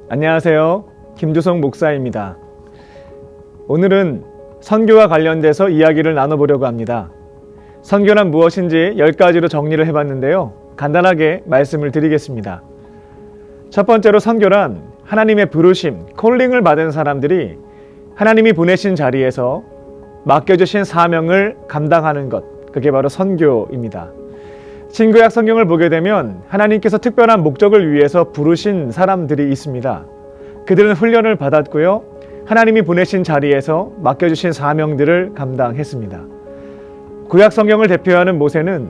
안녕하세요. 김주성 목사입니다. 오늘은 선교와 관련돼서 이야기를 나눠보려고 합니다. 선교란 무엇인지 10가지로 정리를 해봤는데요. 간단하게 말씀을 드리겠습니다. 첫 번째로 선교란 하나님의 부르심, 콜링을 받은 사람들이 하나님이 보내신 자리에서 맡겨주신 사명을 감당하는 것, 그게 바로 선교입니다. 신구약 성경을 보게 되면 하나님께서 특별한 목적을 위해서 부르신 사람들이 있습니다. 그들은 훈련을 받았고요. 하나님이 보내신 자리에서 맡겨주신 사명들을 감당했습니다. 구약 성경을 대표하는 모세는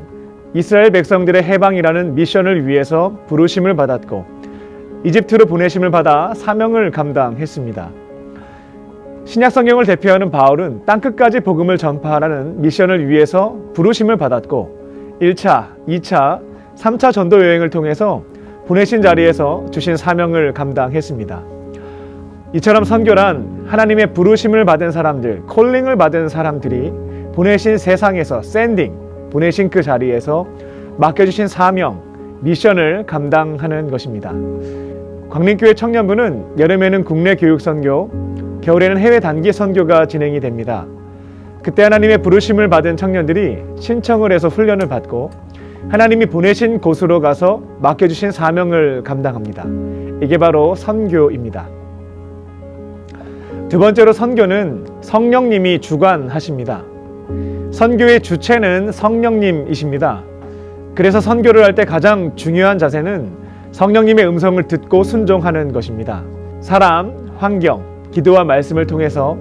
이스라엘 백성들의 해방이라는 미션을 위해서 부르심을 받았고 이집트로 보내심을 받아 사명을 감당했습니다. 신약 성경을 대표하는 바울은 땅끝까지 복음을 전파하라는 미션을 위해서 부르심을 받았고 1차, 2차, 3차 전도 여행을 통해서 보내신 자리에서 주신 사명을 감당했습니다. 이처럼 선교란 하나님의 부르심을 받은 사람들, 콜링을 받은 사람들이 보내신 세상에서 보내신 그 자리에서 맡겨주신 사명, 미션을 감당하는 것입니다. 광림교회 청년부는 여름에는 국내 교육 선교, 겨울에는 해외 단기 선교가 진행이 됩니다. 그때 하나님의 부르심을 받은 청년들이 신청을 해서 훈련을 받고 하나님이 보내신 곳으로 가서 맡겨주신 사명을 감당합니다. 이게 바로 선교입니다. 두 번째로 선교는 성령님이 주관하십니다. 선교의 주체는 성령님이십니다. 그래서 선교를 할 때 가장 중요한 자세는 성령님의 음성을 듣고 순종하는 것입니다. 사람, 환경, 기도와 말씀을 통해서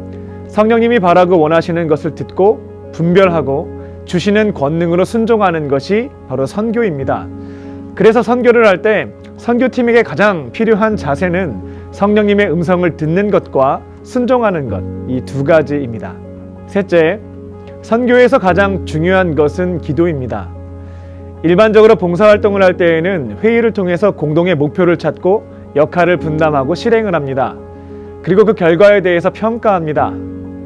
성령님이 바라고 원하시는 것을 듣고 분별하고 주시는 권능으로 순종하는 것이 바로 선교입니다. 그래서 선교를 할 때 선교팀에게 가장 필요한 자세는 성령님의 음성을 듣는 것과 순종하는 것, 이 두 가지입니다. 셋째, 선교에서 가장 중요한 것은 기도입니다. 일반적으로 봉사활동을 할 때에는 회의를 통해서 공동의 목표를 찾고 역할을 분담하고 실행을 합니다. 그리고 그 결과에 대해서 평가합니다.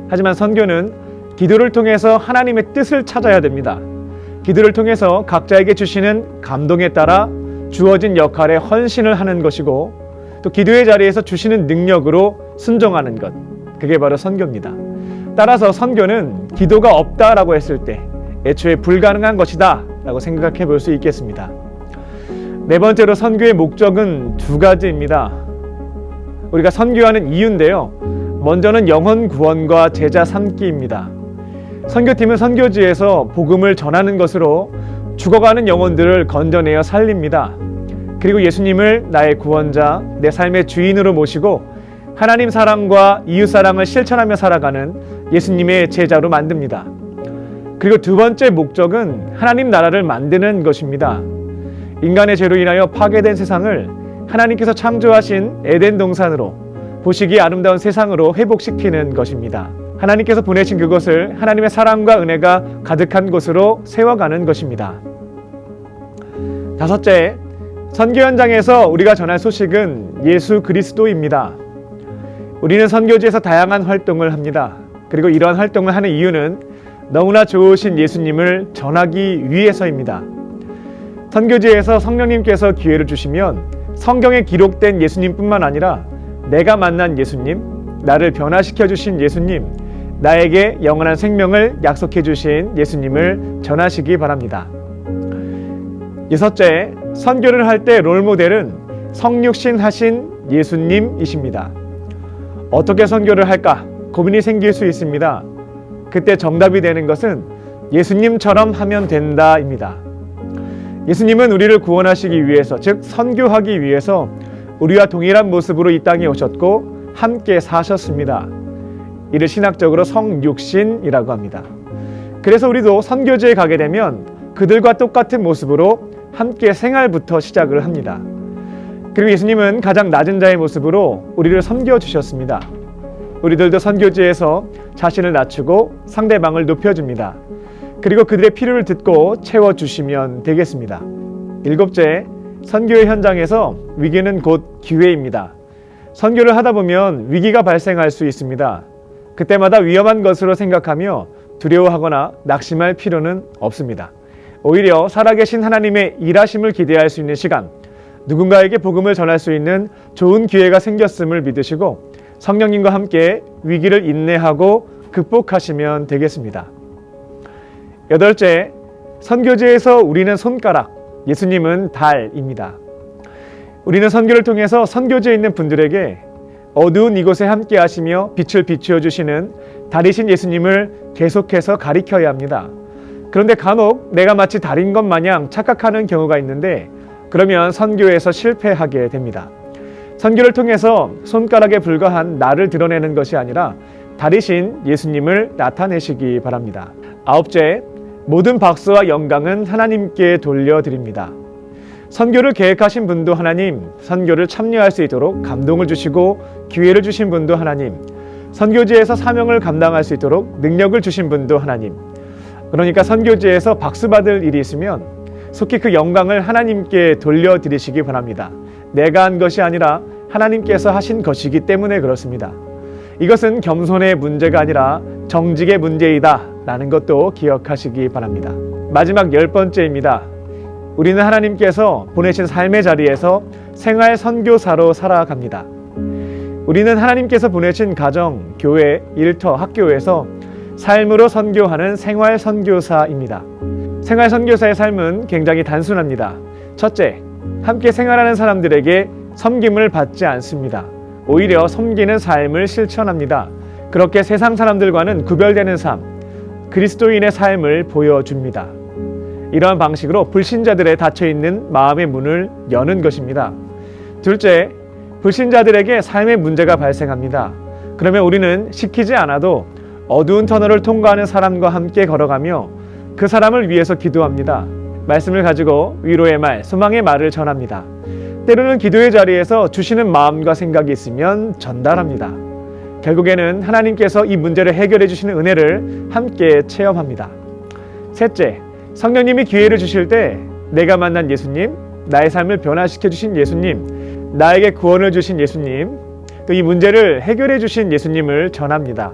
하지만 선교는 기도를 통해서 하나님의 뜻을 찾아야 됩니다. 기도를 통해서 각자에게 주시는 감동에 따라 주어진 역할에 헌신을 하는 것이고 또 기도의 자리에서 주시는 능력으로 순종하는 것, 그게 바로 선교입니다. 따라서 선교는 기도가 없다라고 했을 때 애초에 불가능한 것이다 라고 생각해 볼 수 있겠습니다. 네 번째로 선교의 목적은 두 가지입니다. 우리가 선교하는 이유인데요. 먼저는 영혼 구원과 제자 삼기입니다. 선교팀은 선교지에서 복음을 전하는 것으로 죽어가는 영혼들을 건져내어 살립니다. 그리고 예수님을 나의 구원자, 내 삶의 주인으로 모시고 하나님 사랑과 이웃 사랑을 실천하며 살아가는 예수님의 제자로 만듭니다. 그리고 두 번째 목적은 하나님 나라를 만드는 것입니다. 인간의 죄로 인하여 파괴된 세상을 하나님께서 창조하신 에덴 동산으로 보시기에 아름다운 세상으로 회복시키는 것입니다. 하나님께서 보내신 그곳을 하나님의 사랑과 은혜가 가득한 곳으로 세워가는 것입니다. 다섯째, 선교 현장에서 우리가 전할 소식은 예수 그리스도입니다. 우리는 선교지에서 다양한 활동을 합니다. 그리고 이러한 활동을 하는 이유는 너무나 좋으신 예수님을 전하기 위해서입니다. 선교지에서 성령님께서 기회를 주시면 성경에 기록된 예수님뿐만 아니라 내가 만난 예수님, 나를 변화시켜 주신 예수님, 나에게 영원한 생명을 약속해 주신 예수님을 전하시기 바랍니다. 여섯째, 선교를 할 때 롤모델은 성육신 하신 예수님이십니다. 어떻게 선교를 할까 고민이 생길 수 있습니다. 그때 정답이 되는 것은 예수님처럼 하면 된다입니다. 예수님은 우리를 구원하시기 위해서, 즉 선교하기 위해서 우리와 동일한 모습으로 이 땅에 오셨고 함께 사셨습니다. 이를 신학적으로 성육신이라고 합니다. 그래서 우리도 선교지에 가게 되면 그들과 똑같은 모습으로 함께 생활부터 시작을 합니다. 그리고 예수님은 가장 낮은 자의 모습으로 우리를 섬겨주셨습니다. 우리들도 선교지에서 자신을 낮추고 상대방을 높여줍니다. 그리고 그들의 필요를 듣고 채워주시면 되겠습니다. 일곱째, 선교의 현장에서 위기는 곧 기회입니다. 선교를 하다 보면 위기가 발생할 수 있습니다. 그때마다 위험한 것으로 생각하며 두려워하거나 낙심할 필요는 없습니다. 오히려 살아계신 하나님의 일하심을 기대할 수 있는 시간, 누군가에게 복음을 전할 수 있는 좋은 기회가 생겼음을 믿으시고 성령님과 함께 위기를 인내하고 극복하시면 되겠습니다. 여덟째, 선교지에서 우리는 손가락, 예수님은 달입니다. 우리는 선교를 통해서 선교지에 있는 분들에게 어두운 이곳에 함께 하시며 빛을 비추어 주시는 달이신 예수님을 계속해서 가리켜야 합니다. 그런데 간혹 내가 마치 달인 것 마냥 착각하는 경우가 있는데 그러면 선교에서 실패하게 됩니다. 선교를 통해서 손가락에 불과한 나를 드러내는 것이 아니라 달이신 예수님을 나타내시기 바랍니다. 아홉째, 모든 박수와 영광은 하나님께 돌려드립니다. 선교를 계획하신 분도 하나님, 선교를 참여할 수 있도록 감동을 주시고 기회를 주신 분도 하나님, 선교지에서 사명을 감당할 수 있도록 능력을 주신 분도 하나님. 그러니까 선교지에서 박수 받을 일이 있으면 속히 그 영광을 하나님께 돌려드리시기 바랍니다. 내가 한 것이 아니라 하나님께서 하신 것이기 때문에 그렇습니다. 이것은 겸손의 문제가 아니라 정직의 문제이다 라는 것도 기억하시기 바랍니다. 마지막 10번째입니다. 우리는 하나님께서 보내신 삶의 자리에서 생활 선교사로 살아갑니다. 우리는 하나님께서 보내신 가정, 교회, 일터, 학교에서 삶으로 선교하는 생활 선교사입니다. 생활 선교사의 삶은 굉장히 단순합니다. 첫째, 함께 생활하는 사람들에게 섬김을 받지 않습니다. 오히려 섬기는 삶을 실천합니다. 그렇게 세상 사람들과는 구별되는 삶, 그리스도인의 삶을 보여줍니다. 이러한 방식으로 불신자들의 닫혀있는 마음의 문을 여는 것입니다. 둘째, 불신자들에게 삶의 문제가 발생합니다. 그러면 우리는 시키지 않아도 어두운 터널을 통과하는 사람과 함께 걸어가며 그 사람을 위해서 기도합니다. 말씀을 가지고 위로의 말, 소망의 말을 전합니다. 때로는 기도의 자리에서 주시는 마음과 생각이 있으면 전달합니다. 결국에는 하나님께서 이 문제를 해결해 주시는 은혜를 함께 체험합니다. 셋째, 성령님이 기회를 주실 때 내가 만난 예수님, 나의 삶을 변화시켜 주신 예수님, 나에게 구원을 주신 예수님, 또 이 문제를 해결해 주신 예수님을 전합니다.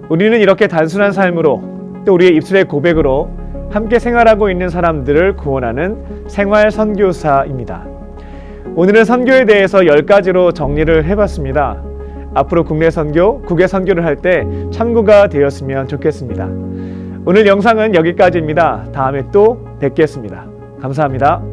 우리는 이렇게 단순한 삶으로 또 우리의 입술의 고백으로 함께 생활하고 있는 사람들을 구원하는 생활 선교사입니다. 오늘은 선교에 대해서 10가지로 정리를 해봤습니다. 앞으로 국내 선교, 국외 선교를 할 때 참고가 되었으면 좋겠습니다. 오늘 영상은 여기까지입니다. 다음에 또 뵙겠습니다. 감사합니다.